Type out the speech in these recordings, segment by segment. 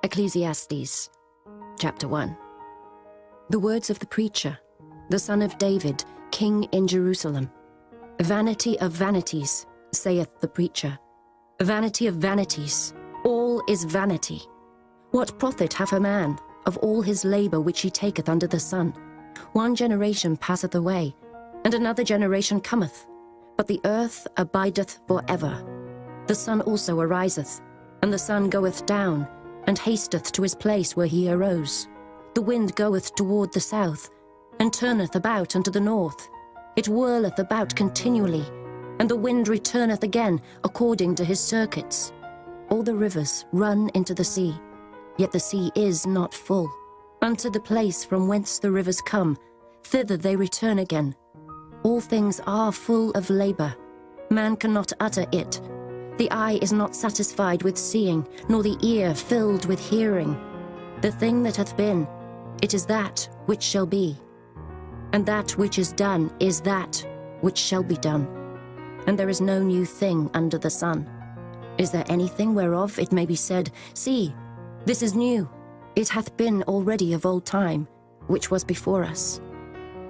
Ecclesiastes, chapter 1. The words of the preacher, the son of David, king in Jerusalem. Vanity of vanities, saith the preacher. Vanity of vanities, all is vanity. What profit hath a man of all his labour which he taketh under the sun? One generation passeth away, and another generation cometh, but the earth abideth for ever. The sun also ariseth, and the sun goeth down, and hasteth to his place where he arose. The wind goeth toward the south, and turneth about unto the north. It whirleth about continually, and the wind returneth again according to his circuits. All the rivers run into the sea, yet the sea is not full. Unto the place from whence the rivers come, thither they return again. All things are full of labour. Man cannot utter it. The eye is not satisfied with seeing, nor the ear filled with hearing. The thing that hath been, it is that which shall be. And that which is done is that which shall be done. And there is no new thing under the sun. Is there anything whereof it may be said, See, this is new? It hath been already of old time, which was before us.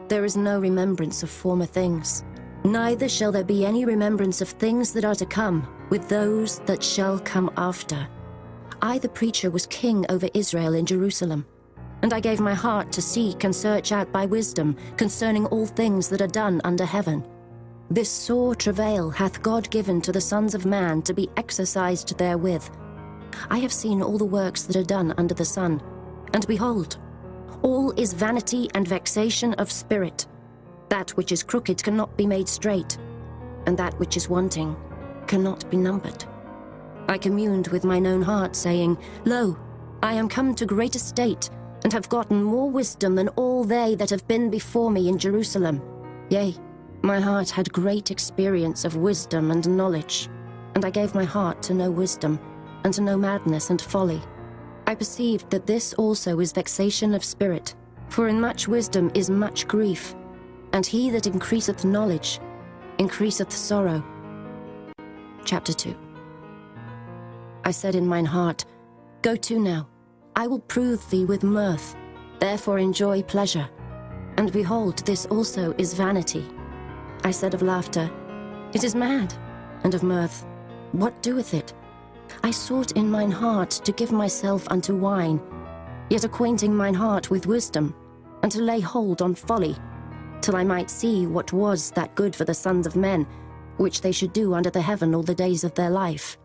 There is no remembrance of former things, neither shall there be any remembrance of things that are to come with those that shall come after. I, the preacher, was king over Israel in Jerusalem, and I gave my heart to seek and search out by wisdom concerning all things that are done under heaven. This sore travail hath God given to the sons of man to be exercised therewith. I have seen all the works that are done under the sun, and behold, all is vanity and vexation of spirit. That which is crooked cannot be made straight, and that which is wanting cannot be numbered. I communed with mine own heart, saying, Lo, I am come to great estate, and have gotten more wisdom than all they that have been before me in Jerusalem. Yea, my heart had great experience of wisdom and knowledge, and I gave my heart to know wisdom, and to know madness and folly. I perceived that this also is vexation of spirit, for in much wisdom is much grief, and he that increaseth knowledge increaseth sorrow. Chapter 2. I said in mine heart, Go to now, I will prove thee with mirth, therefore enjoy pleasure. And behold, this also is vanity. I said of laughter, It is mad, and of mirth, what doeth it? I sought in mine heart to give myself unto wine, yet acquainting mine heart with wisdom, and to lay hold on folly, till I might see what was that good for the sons of men, which they should do under the heaven all the days of their life.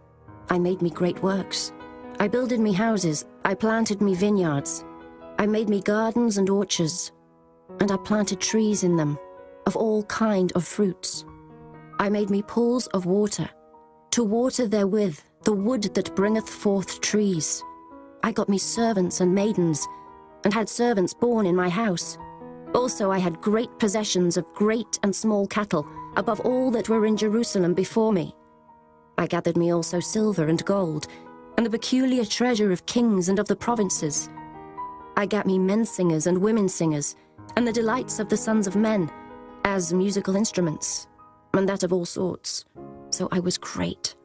I made me great works. I builded me houses, I planted me vineyards. I made me gardens and orchards, and I planted trees in them, of all kind of fruits. I made me pools of water, to water therewith the wood that bringeth forth trees. I got me servants and maidens, and had servants born in my house. Also I had great possessions of great and small cattle, above all that were in Jerusalem before me. I gathered me also silver and gold, and the peculiar treasure of kings and of the provinces. I gat me men singers and women singers, and the delights of the sons of men, as musical instruments, and that of all sorts. So I was great,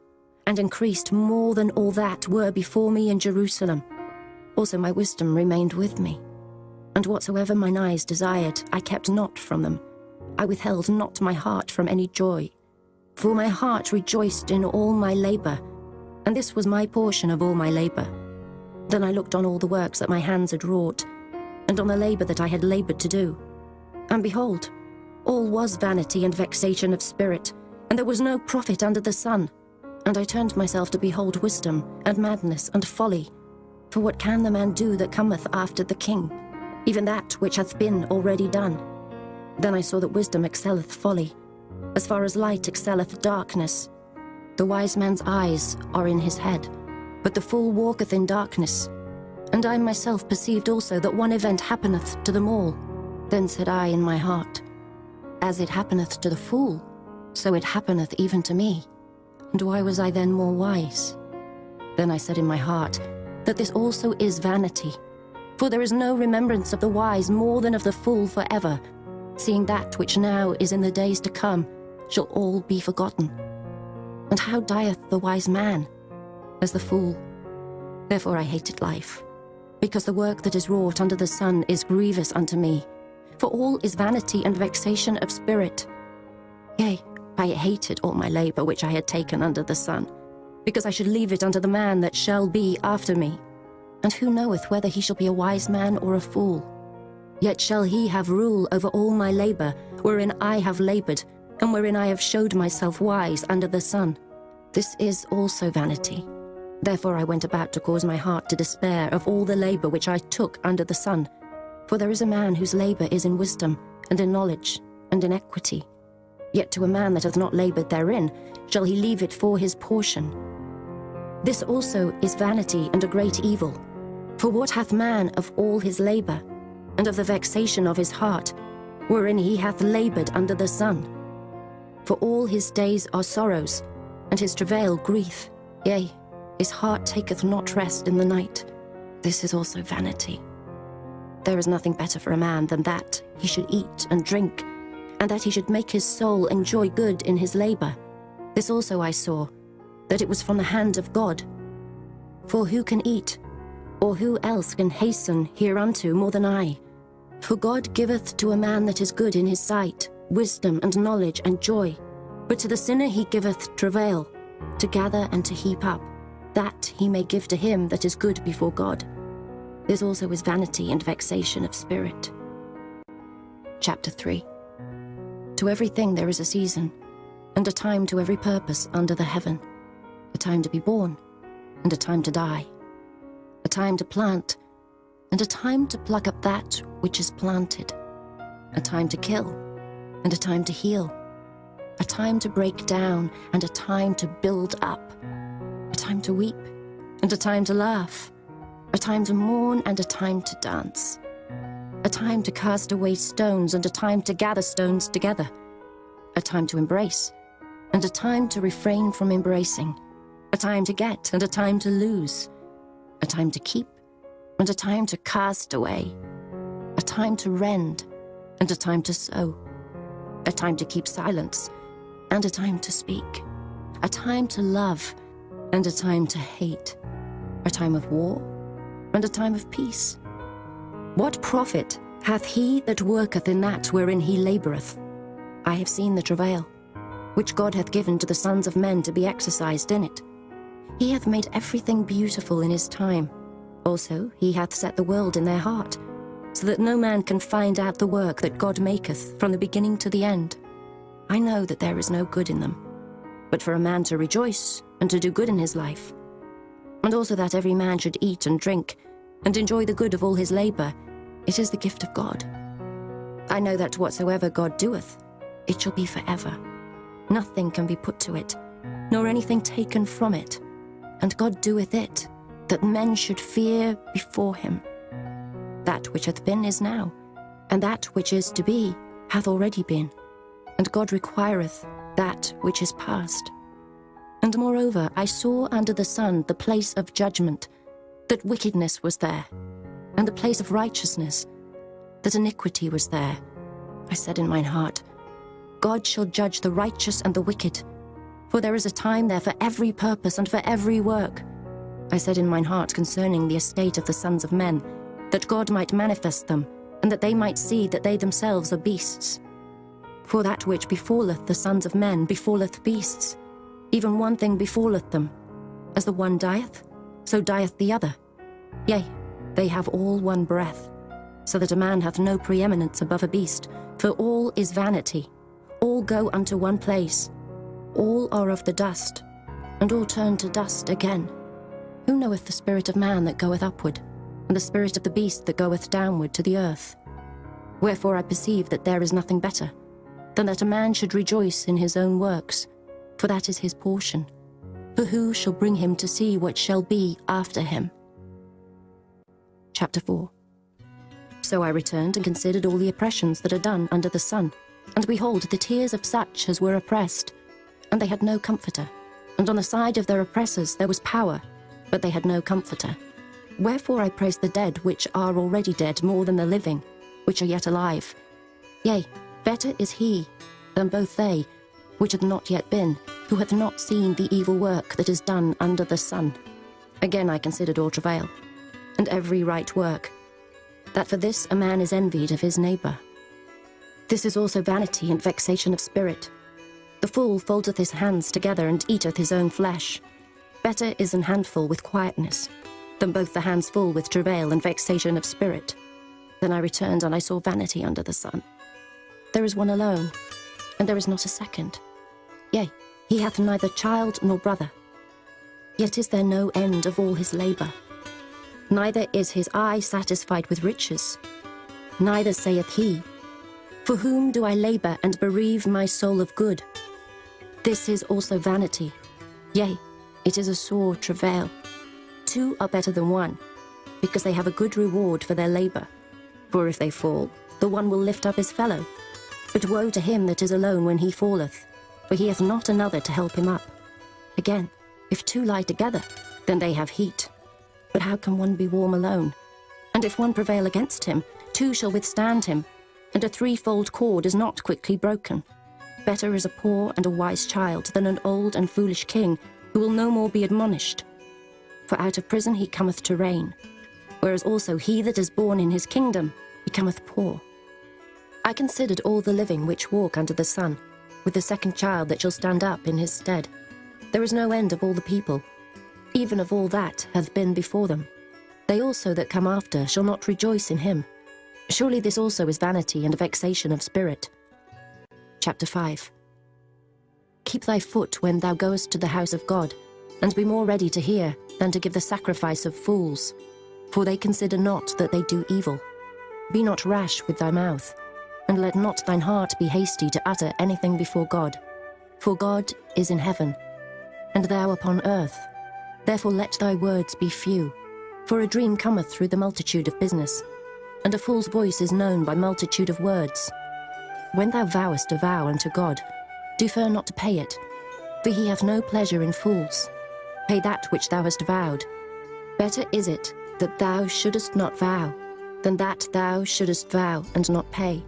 and increased more than all that were before me in Jerusalem. Also my wisdom remained with me, and whatsoever mine eyes desired, I kept not from them. I withheld not my heart from any joy, for my heart rejoiced in all my labour, and this was my portion of all my labour. Then I looked on all the works that my hands had wrought, and on the labour that I had laboured to do. And behold, all was vanity and vexation of spirit, and there was no profit under the sun. And I turned myself to behold wisdom, and madness, and folly. For what can the man do that cometh after the king? Even that which hath been already done. Then I saw that wisdom excelleth folly, as far as light excelleth darkness. The wise man's eyes are in his head, but the fool walketh in darkness. And I myself perceived also that one event happeneth to them all. Then said I in my heart, As it happeneth to the fool, so it happeneth even to me. And why was I then more wise? Then I said in my heart, that this also is vanity. For there is no remembrance of the wise more than of the fool forever, seeing that which now is in the days to come shall all be forgotten. And how dieth the wise man? As the fool. Therefore I hated life, because the work that is wrought under the sun is grievous unto me. For all is vanity and vexation of spirit. Yea, I hated all my labor which I had taken under the sun, because I should leave it unto the man that shall be after me. And who knoweth whether he shall be a wise man or a fool? Yet shall he have rule over all my labor, wherein I have labored, and wherein I have showed myself wise under the sun. This is also vanity. Therefore I went about to cause my heart to despair of all the labor which I took under the sun. For there is a man whose labor is in wisdom, and in knowledge, and in equity. Yet to a man that hath not labored therein shall he leave it for his portion. This also is vanity and a great evil. For what hath man of all his labor, and of the vexation of his heart, wherein he hath labored under the sun? For all his days are sorrows, and his travail grief. Yea, his heart taketh not rest in the night. This is also vanity. There is nothing better for a man than that he should eat and drink, and that he should make his soul enjoy good in his labor. This also I saw, that it was from the hand of God. For who can eat, or who else can hasten hereunto more than I? For God giveth to a man that is good in his sight wisdom and knowledge and joy. But to the sinner he giveth travail, to gather and to heap up, that he may give to him that is good before God. This also is vanity and vexation of spirit. Chapter 3. To everything there is a season, and a time to every purpose under the heaven, a time to be born, and a time to die, a time to plant, and a time to pluck up that which is planted, a time to kill, and a time to heal, a time to break down, and a time to build up, a time to weep, and a time to laugh, a time to mourn, and a time to dance, a time to cast away stones, and a time to gather stones together, a time to embrace, and a time to refrain from embracing, a time to get, and a time to lose, a time to keep, and a time to cast away, a time to rend, and a time to sow, a time to keep silence, and a time to speak, a time to love, and a time to hate, a time of war, and a time of peace. What profit hath he that worketh in that wherein he laboureth? I have seen the travail, which God hath given to the sons of men to be exercised in it. He hath made everything beautiful in his time. Also he hath set the world in their heart, so that no man can find out the work that God maketh from the beginning to the end. I know that there is no good in them, but for a man to rejoice and to do good in his life, and also that every man should eat and drink, and enjoy the good of all his labor, it is the gift of God. I know that whatsoever God doeth, it shall be forever. Nothing can be put to it, nor anything taken from it. And God doeth it, that men should fear before him. That which hath been is now, and that which is to be hath already been. And God requireth that which is past. And moreover, I saw under the sun the place of judgment, that wickedness was there, and the place of righteousness, that iniquity was there. I said in mine heart, God shall judge the righteous and the wicked, for there is a time there for every purpose and for every work. I said in mine heart concerning the estate of the sons of men, that God might manifest them, and that they might see that they themselves are beasts. For that which befalleth the sons of men befalleth beasts. Even one thing befalleth them. As the one dieth, so dieth the other. Yea, they have all one breath, so that a man hath no preeminence above a beast, for all is vanity. All go unto one place. All are of the dust, and all turn to dust again. Who knoweth the spirit of man that goeth upward, and the spirit of the beast that goeth downward to the earth? Wherefore I perceive that there is nothing better, than that a man should rejoice in his own works, for that is his portion. For who shall bring him to see what shall be after him? Chapter 4. So I returned and considered all the oppressions that are done under the sun, and behold, the tears of such as were oppressed, and they had no comforter. And on the side of their oppressors there was power, but they had no comforter. Wherefore I praise the dead which are already dead more than the living, which are yet alive. Yea, better is he than both they, which hath not yet been, who hath not seen the evil work that is done under the sun. Again I considered all travail, and every right work, that for this a man is envied of his neighbour. This is also vanity and vexation of spirit. The fool foldeth his hands together and eateth his own flesh. Better is an handful with quietness, than both the hands full with travail and vexation of spirit. Then I returned, and I saw vanity under the sun. There is one alone, and there is not a second. Yea, he hath neither child nor brother. Yet is there no end of all his labour. Neither is his eye satisfied with riches. Neither saith he, For whom do I labour and bereave my soul of good? This is also vanity. Yea, it is a sore travail. Two are better than one, because they have a good reward for their labour. For if they fall, the one will lift up his fellow. But woe to him that is alone when he falleth, for he hath not another to help him up. Again, if two lie together, then they have heat. But how can one be warm alone? And if one prevail against him, two shall withstand him, and a threefold cord is not quickly broken. Better is a poor and a wise child than an old and foolish king, who will no more be admonished. For out of prison he cometh to reign, whereas also he that is born in his kingdom becometh poor. I considered all the living which walk under the sun, with the second child that shall stand up in his stead. There is no end of all the people, even of all that hath been before them. They also that come after shall not rejoice in him. Surely this also is vanity and vexation of spirit. Chapter 5. Keep thy foot when thou goest to the house of God, and be more ready to hear than to give the sacrifice of fools, for they consider not that they do evil. Be not rash with thy mouth, and let not thine heart be hasty to utter anything before God. For God is in heaven, and thou upon earth. Therefore let thy words be few. For a dream cometh through the multitude of business, and a fool's voice is known by multitude of words. When thou vowest a vow unto God, defer not to pay it, for he hath no pleasure in fools. Pay that which thou hast vowed. Better is it that thou shouldest not vow, than that thou shouldest vow and not pay.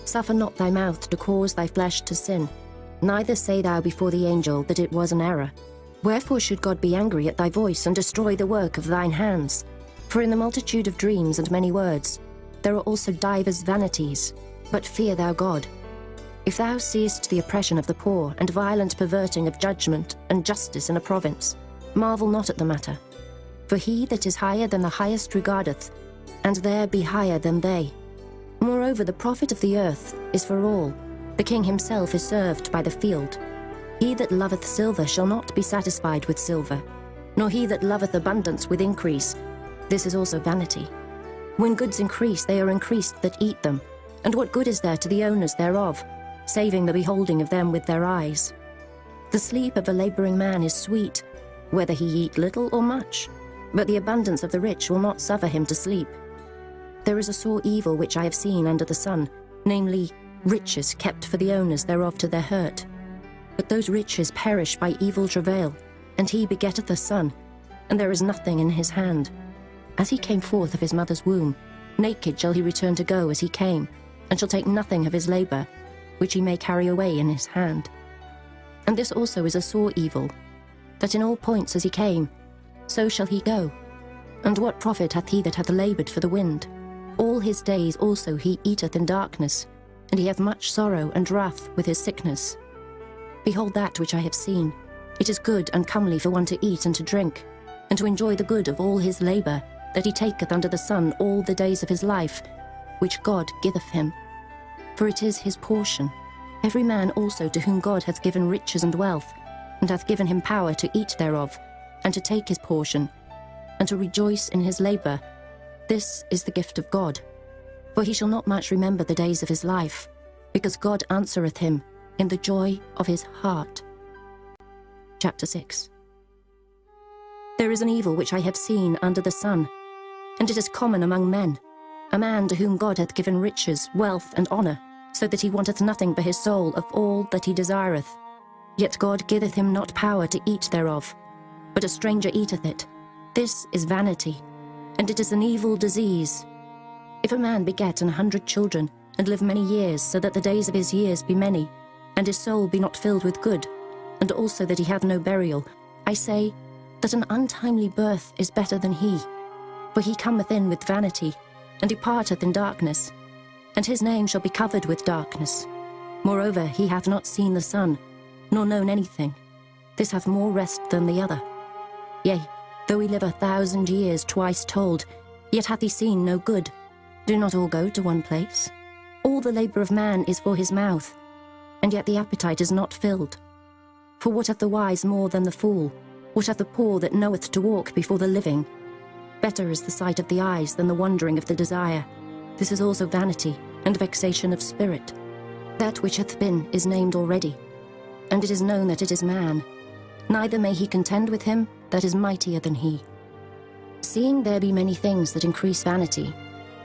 Suffer not thy mouth to cause thy flesh to sin, neither say thou before the angel that it was an error. Wherefore should God be angry at thy voice and destroy the work of thine hands? For in the multitude of dreams and many words there are also divers vanities. But fear thou God. If thou seest the oppression of the poor, and violent perverting of judgment and justice in a province, marvel not at the matter. For he that is higher than the highest regardeth, and there be higher than they. Moreover, the profit of the earth is for all. The king himself is served by the field. He that loveth silver shall not be satisfied with silver, nor he that loveth abundance with increase. This is also vanity. When goods increase, they are increased that eat them. And what good is there to the owners thereof, saving the beholding of them with their eyes? The sleep of a labouring man is sweet, whether he eat little or much, but the abundance of the rich will not suffer him to sleep. There is a sore evil which I have seen under the sun, namely, riches kept for the owners thereof to their hurt. But those riches perish by evil travail, and he begetteth a son, and there is nothing in his hand. As he came forth of his mother's womb, naked shall he return to go as he came, and shall take nothing of his labour, which he may carry away in his hand. And this also is a sore evil, that in all points as he came, so shall he go. And what profit hath he that hath laboured for the wind? All his days also he eateth in darkness, and he hath much sorrow and wrath with his sickness. Behold that which I have seen. It is good and comely for one to eat and to drink, and to enjoy the good of all his labour, that he taketh under the sun all the days of his life, which God giveth him. For it is his portion. Every man also to whom God hath given riches and wealth, and hath given him power to eat thereof, and to take his portion, and to rejoice in his labour. This is the gift of God. For he shall not much remember the days of his life, because God answereth him in the joy of his heart. Chapter 6. There is an evil which I have seen under the sun, and it is common among men, a man to whom God hath given riches, wealth, and honour, so that he wanteth nothing for his soul of all that he desireth. Yet God giveth him not power to eat thereof, but a stranger eateth it. This is vanity, and it is an evil disease. If a man beget 100 children, and live many years, so that the days of his years be many, and his soul be not filled with good, and also that he have no burial, I say, that an untimely birth is better than he. For he cometh in with vanity, and departeth in darkness, and his name shall be covered with darkness. Moreover, he hath not seen the sun, nor known anything. This hath more rest than the other. Yea, though he live 1,000 years twice told, yet hath he seen no good. Do not all go to one place? All the labour of man is for his mouth, and yet the appetite is not filled. For what hath the wise more than the fool? What hath the poor that knoweth to walk before the living? Better is the sight of the eyes than the wandering of the desire. This is also vanity, and vexation of spirit. That which hath been is named already, and it is known that it is man. Neither may he contend with him that is mightier than he. Seeing there be many things that increase vanity,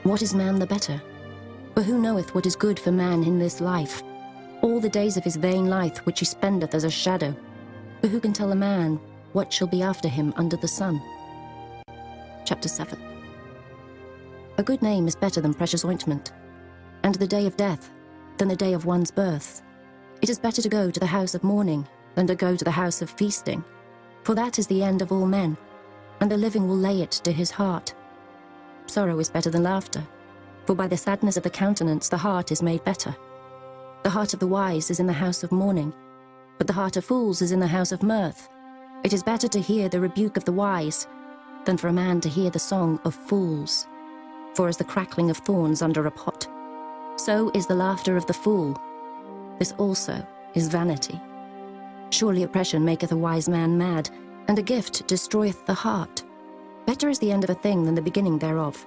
what is man the better? For who knoweth what is good for man in this life? All the days of his vain life which he spendeth as a shadow. For who can tell a man what shall be after him under the sun? Chapter 7. A good name is better than precious ointment, and the day of death than the day of one's birth. It is better to go to the house of mourning than to go to the house of feasting, for that is the end of all men, and the living will lay it to his heart. Sorrow is better than laughter, for by the sadness of the countenance the heart is made better. The heart of the wise is in the house of mourning, but the heart of fools is in the house of mirth. It is better to hear the rebuke of the wise than for a man to hear the song of fools. For as the crackling of thorns under a pot, so is the laughter of the fool. This also is vanity. Surely oppression maketh a wise man mad, and a gift destroyeth the heart. Better is the end of a thing than the beginning thereof,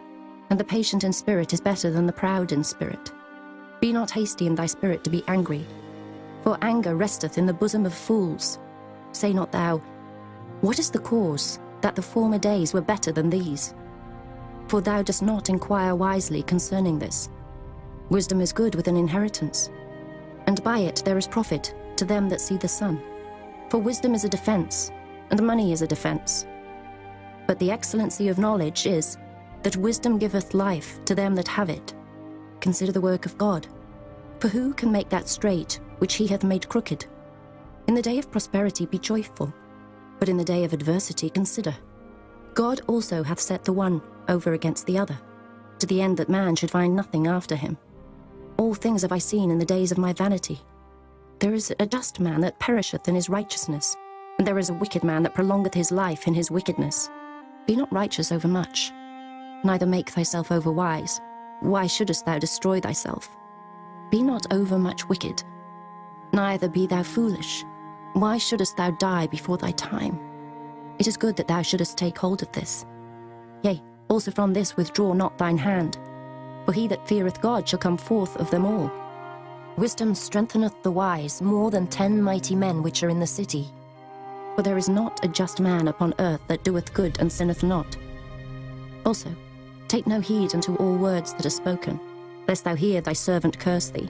and the patient in spirit is better than the proud in spirit. Be not hasty in thy spirit to be angry, for anger resteth in the bosom of fools. Say not thou, what is the cause that the former days were better than these? For thou dost not inquire wisely concerning this. Wisdom is good with an inheritance, and by it there is profit to them that see the sun. For wisdom is a defence, and money is a defence. But the excellency of knowledge is, that wisdom giveth life to them that have it. Consider the work of God. For who can make that straight which he hath made crooked? In the day of prosperity be joyful, but in the day of adversity consider. God also hath set the one over against the other, to the end that man should find nothing after him. All things have I seen in the days of my vanity. There is a just man that perisheth in his righteousness, and there is a wicked man that prolongeth his life in his wickedness. Be not righteous over much, neither make thyself over wise. Why shouldest thou destroy thyself? Be not over much wicked, neither be thou foolish. Why shouldest thou die before thy time? It is good that thou shouldest take hold of this. Yea, also from this withdraw not thine hand, for he that feareth God shall come forth of them all. Wisdom strengtheneth the wise more than 10 mighty men which are in the city. For there is not a just man upon earth that doeth good and sinneth not. Also, take no heed unto all words that are spoken, lest thou hear thy servant curse thee.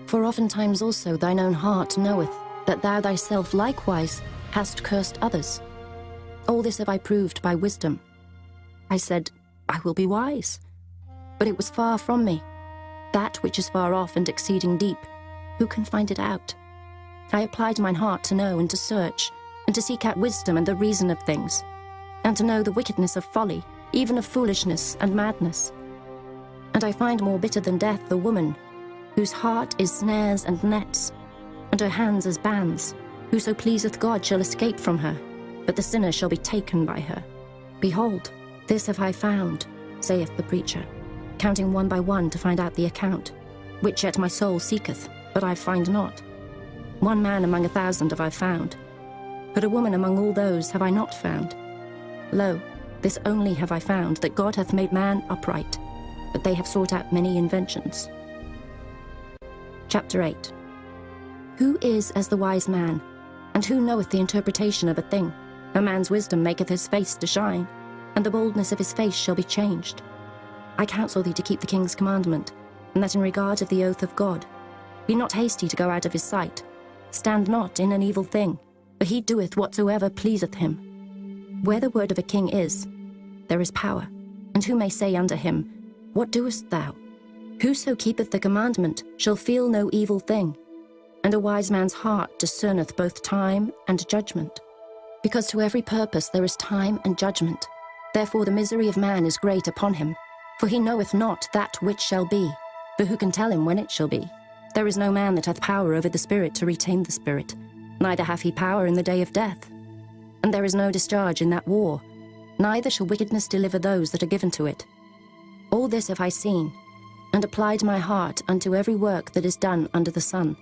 For oftentimes also thine own heart knoweth that thou thyself likewise hast cursed others. All this have I proved by wisdom. I said, I will be wise. But it was far from me. That which is far off and exceeding deep, who can find it out? I applied mine heart to know and to search, and to seek out wisdom and the reason of things, and to know the wickedness of folly, even of foolishness and madness. And I find more bitter than death the woman, whose heart is snares and nets, and her hands as bands. Whoso pleaseth God shall escape from her, but the sinner shall be taken by her. Behold, this have I found, saith the preacher, counting one by one to find out the account, which yet my soul seeketh, but I find not. One man among 1,000 have I found, but a woman among all those have I not found. Lo, this only have I found, that God hath made man upright, but they have sought out many inventions. Chapter 8. Who is as the wise man, and who knoweth the interpretation of a thing? A man's wisdom maketh his face to shine, and the boldness of his face shall be changed. I counsel thee to keep the king's commandment, and that in regard of the oath of God. Be not hasty to go out of his sight. Stand not in an evil thing, for he doeth whatsoever pleaseth him. Where the word of a king is, there is power. And who may say unto him, What doest thou? Whoso keepeth the commandment shall feel no evil thing, and a wise man's heart discerneth both time and judgment. Because to every purpose there is time and judgment. Therefore the misery of man is great upon him, for he knoweth not that which shall be, for who can tell him when it shall be? There is no man that hath power over the spirit to retain the spirit, neither hath he power in the day of death. And there is no discharge in that war, neither shall wickedness deliver those that are given to it. All this have I seen, and applied my heart unto every work that is done under the sun.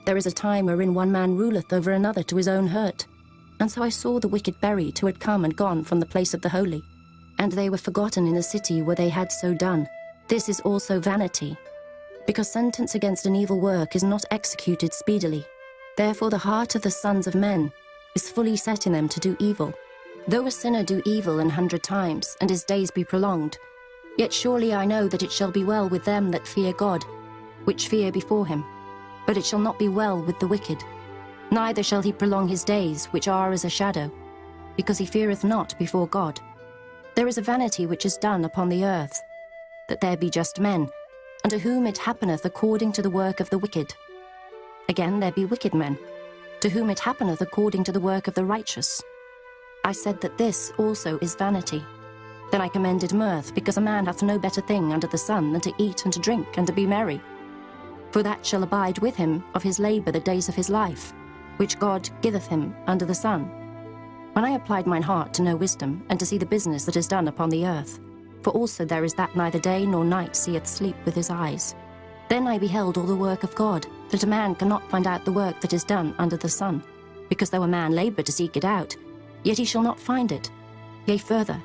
There is a time wherein one man ruleth over another to his own hurt. And so I saw the wicked buried who had come and gone from the place of the holy, and they were forgotten in the city where they had so done. This is also vanity, because sentence against an evil work is not executed speedily. Therefore the heart of the sons of men is fully set in them to do evil. Though a sinner do evil 100 times, and his days be prolonged, yet surely I know that it shall be well with them that fear God, which fear before him. But it shall not be well with the wicked, neither shall he prolong his days, which are as a shadow, because he feareth not before God. There is a vanity which is done upon the earth, that there be just men, unto whom it happeneth according to the work of the wicked. Again there be wicked men, to whom it happeneth according to the work of the righteous. I said that this also is vanity. Then I commended mirth, because a man hath no better thing under the sun than to eat and to drink and to be merry. For that shall abide with him of his labour the days of his life, which God giveth him under the sun. When I applied mine heart to know wisdom, and to see the business that is done upon the earth, for also there is that neither day nor night seeth sleep with his eyes. Then I beheld all the work of God, that a man cannot find out the work that is done under the sun, because though a man labour to seek it out, yet he shall not find it. Yea, further,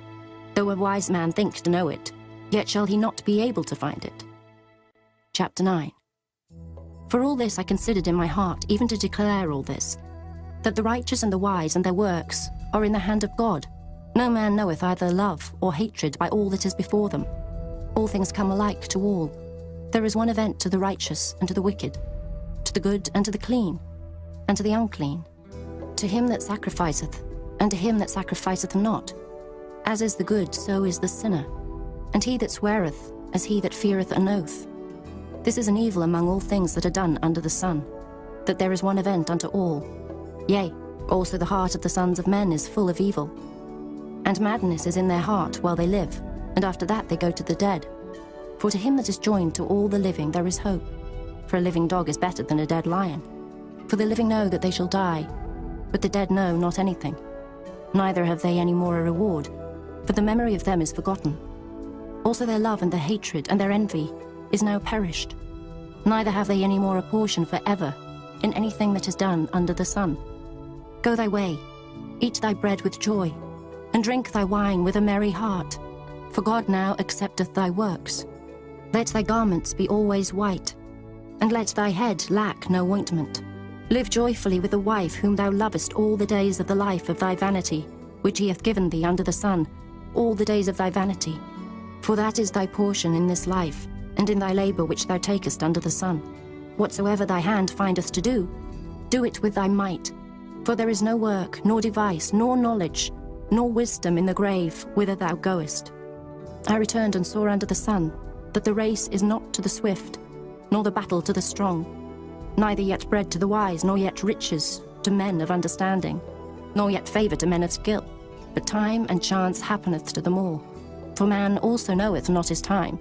though a wise man think to know it, yet shall he not be able to find it. Chapter 9. For all this I considered in my heart, even to declare all this, that the righteous and the wise and their works are in the hand of God. No man knoweth either love or hatred by all that is before them. All things come alike to all. There is one event to the righteous and to the wicked, to the good and to the clean, and to the unclean, to him that sacrificeth, and to him that sacrificeth not. As is the good, so is the sinner, and he that sweareth, as he that feareth an oath. This is an evil among all things that are done under the sun, that there is one event unto all. Yea, also the heart of the sons of men is full of evil. And madness is in their heart while they live, and after that they go to the dead. For to him that is joined to all the living there is hope. For a living dog is better than a dead lion. For the living know that they shall die, but the dead know not anything. Neither have they any more a reward, for the memory of them is forgotten. Also their love and their hatred and their envy is now perished. Neither have they any more a portion for ever in anything that is done under the sun. Go thy way, eat thy bread with joy, and drink thy wine with a merry heart, for God now accepteth thy works. Let thy garments be always white, and let thy head lack no ointment. Live joyfully with the wife whom thou lovest all the days of the life of thy vanity, which he hath given thee under the sun, all the days of thy vanity. For that is thy portion in this life, and in thy labour which thou takest under the sun. Whatsoever thy hand findeth to do, do it with thy might. For there is no work, nor device, nor knowledge, nor wisdom in the grave whither thou goest. I returned and saw under the sun that the race is not to the swift, nor the battle to the strong, neither yet bread to the wise, nor yet riches to men of understanding, nor yet favour to men of skill, but time and chance happeneth to them all. For man also knoweth not his time,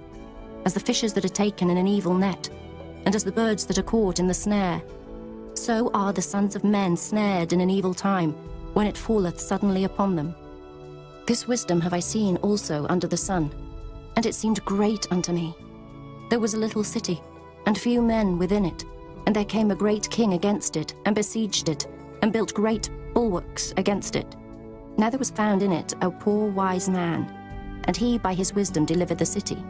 as the fishes that are taken in an evil net, and as the birds that are caught in the snare. So are the sons of men snared in an evil time, when it falleth suddenly upon them. This wisdom have I seen also under the sun, and it seemed great unto me. There was a little city, and few men within it, and there came a great king against it, and besieged it, and built great bulwarks against it. Now there was found in it a poor wise man, and he by his wisdom delivered the city.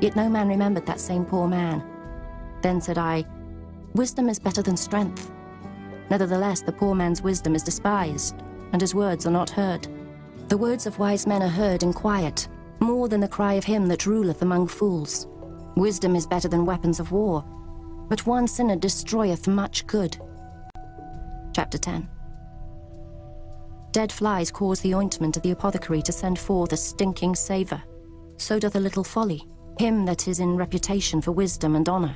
Yet no man remembered that same poor man. Then said I, Wisdom is better than strength. Nevertheless the poor man's wisdom is despised, and his words are not heard. The words of wise men are heard in quiet, more than the cry of him that ruleth among fools. Wisdom is better than weapons of war, but one sinner destroyeth much good. Chapter 10. Dead flies cause the ointment of the apothecary to send forth a stinking savour. So doth a little folly, him that is in reputation for wisdom and honour.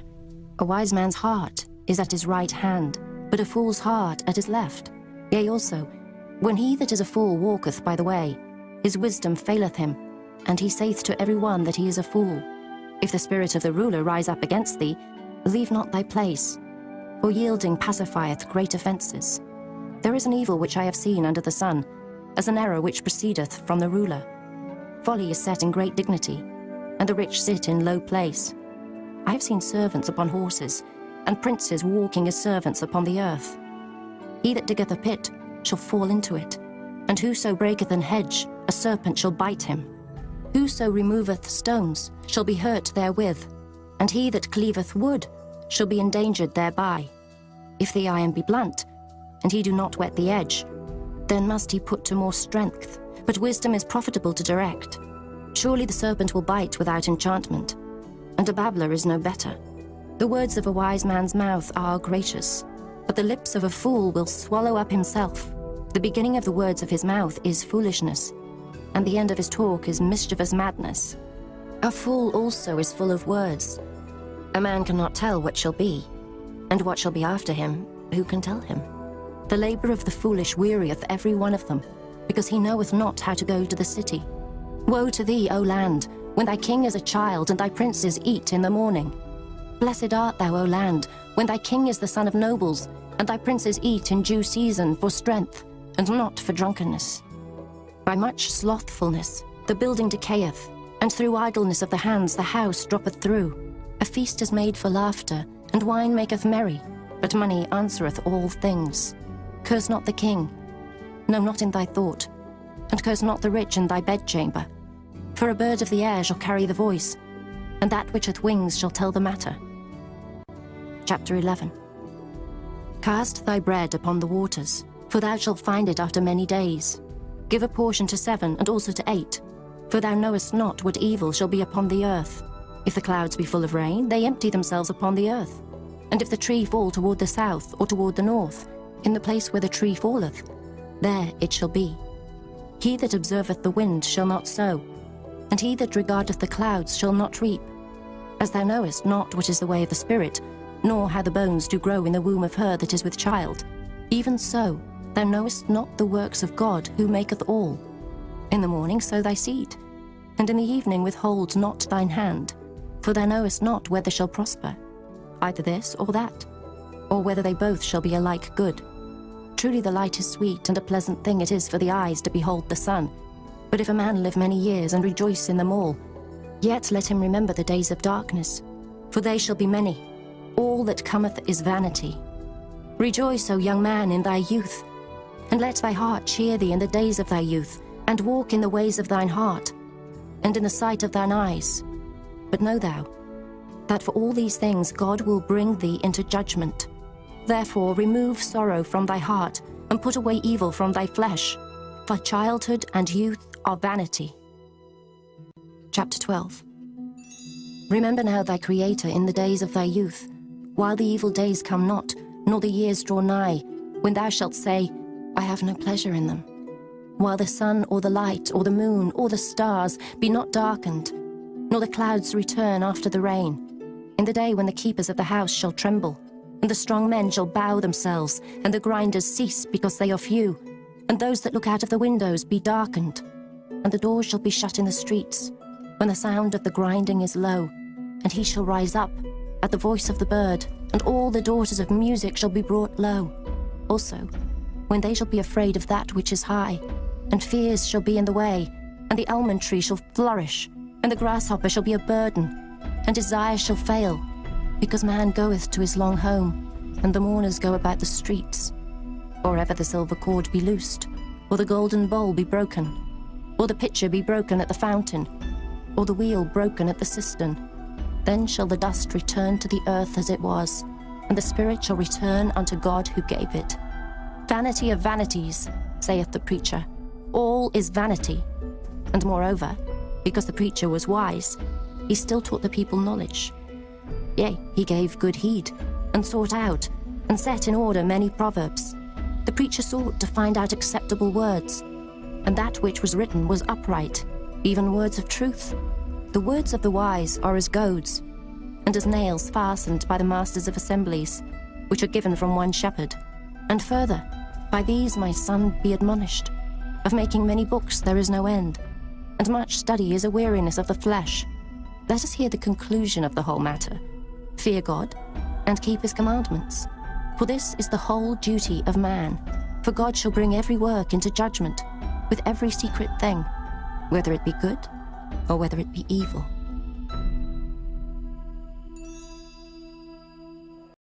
A wise man's heart is at his right hand, but a fool's heart at his left. Yea, also, When he that is a fool walketh by the way, his wisdom faileth him, and he saith to every one that he is a fool. If the spirit of the ruler rise up against thee, leave not thy place, for yielding pacifieth great offences. There is an evil which I have seen under the sun, as an error which proceedeth from the ruler. Folly is set in great dignity, and the rich sit in low place. I have seen servants upon horses, and princes walking as servants upon the earth. He that diggeth a pit shall fall into it, and whoso breaketh an hedge, a serpent shall bite him. Whoso removeth stones shall be hurt therewith, and he that cleaveth wood shall be endangered thereby. If the iron be blunt, and he do not whet the edge, then must he put to more strength, but wisdom is profitable to direct. Surely the serpent will bite without enchantment, and a babbler is no better. The words of a wise man's mouth are gracious, but the lips of a fool will swallow up himself. The beginning of the words of his mouth is foolishness, and the end of his talk is mischievous madness. A fool also is full of words. A man cannot tell what shall be, and what shall be after him, who can tell him? The labour of the foolish wearieth every one of them, because he knoweth not how to go to the city. Woe to thee, O land, when thy king is a child, and thy princes eat in the morning. Blessed art thou, O land, when thy king is the son of nobles, and thy princes eat in due season for strength, and not for drunkenness. By much slothfulness the building decayeth, and through idleness of the hands the house droppeth through. A feast is made for laughter, and wine maketh merry, but money answereth all things. Curse not the king, no, not in thy thought, and curse not the rich in thy bedchamber. For a bird of the air shall carry the voice, and that which hath wings shall tell the matter. Chapter 11. Cast thy bread upon the waters, for thou shalt find it after many days. Give a portion to 7, and also to 8, for thou knowest not what evil shall be upon the earth. If the clouds be full of rain, they empty themselves upon the earth. And if the tree fall toward the south or toward the north, in the place where the tree falleth, there it shall be. He that observeth the wind shall not sow, and he that regardeth the clouds shall not reap. As thou knowest not what is the way of the Spirit, nor how the bones do grow in the womb of her that is with child, even so thou knowest not the works of God who maketh all. In the morning sow thy seed, and in the evening withhold not thine hand, for thou knowest not whether shall prosper, either this or that, or whether they both shall be alike good. Truly the light is sweet, and a pleasant thing it is for the eyes to behold the sun. But if a man live many years and rejoice in them all, yet let him remember the days of darkness, for they shall be many. All that cometh is vanity. Rejoice, O young man, in thy youth, and let thy heart cheer thee in the days of thy youth, and walk in the ways of thine heart, and in the sight of thine eyes. But know thou, that for all these things God will bring thee into judgment. Therefore remove sorrow from thy heart, and put away evil from thy flesh, for childhood and youth are vanity. Chapter 12. Remember now thy Creator in the days of thy youth, while the evil days come not, nor the years draw nigh, when thou shalt say, I have no pleasure in them. While the sun or the light or the moon or the stars be not darkened, nor the clouds return after the rain, in the day when the keepers of the house shall tremble, and the strong men shall bow themselves, and the grinders cease because they are few, and those that look out of the windows be darkened, and the doors shall be shut in the streets, when the sound of the grinding is low, and he shall rise up at the voice of the bird, and all the daughters of music shall be brought low. Also, when they shall be afraid of that which is high, and fears shall be in the way, and the almond tree shall flourish, and the grasshopper shall be a burden, and desire shall fail, because man goeth to his long home, and the mourners go about the streets. Or ever the silver cord be loosed, or the golden bowl be broken, or the pitcher be broken at the fountain, or the wheel broken at the cistern, then shall the dust return to the earth as it was, and the spirit shall return unto God who gave it. Vanity of vanities, saith the preacher, all is vanity. And moreover, because the preacher was wise, he still taught the people knowledge. Yea, he gave good heed, and sought out, and set in order many proverbs. The preacher sought to find out acceptable words, and that which was written was upright, even words of truth. The words of the wise are as goads, and as nails fastened by the masters of assemblies, which are given from one shepherd. And further, By these, my son, be admonished. Of making many books there is no end, and much study is a weariness of the flesh. Let us hear the conclusion of the whole matter. Fear God, and keep his commandments. For this is the whole duty of man. For God shall bring every work into judgment, with every secret thing, whether it be good or whether it be evil.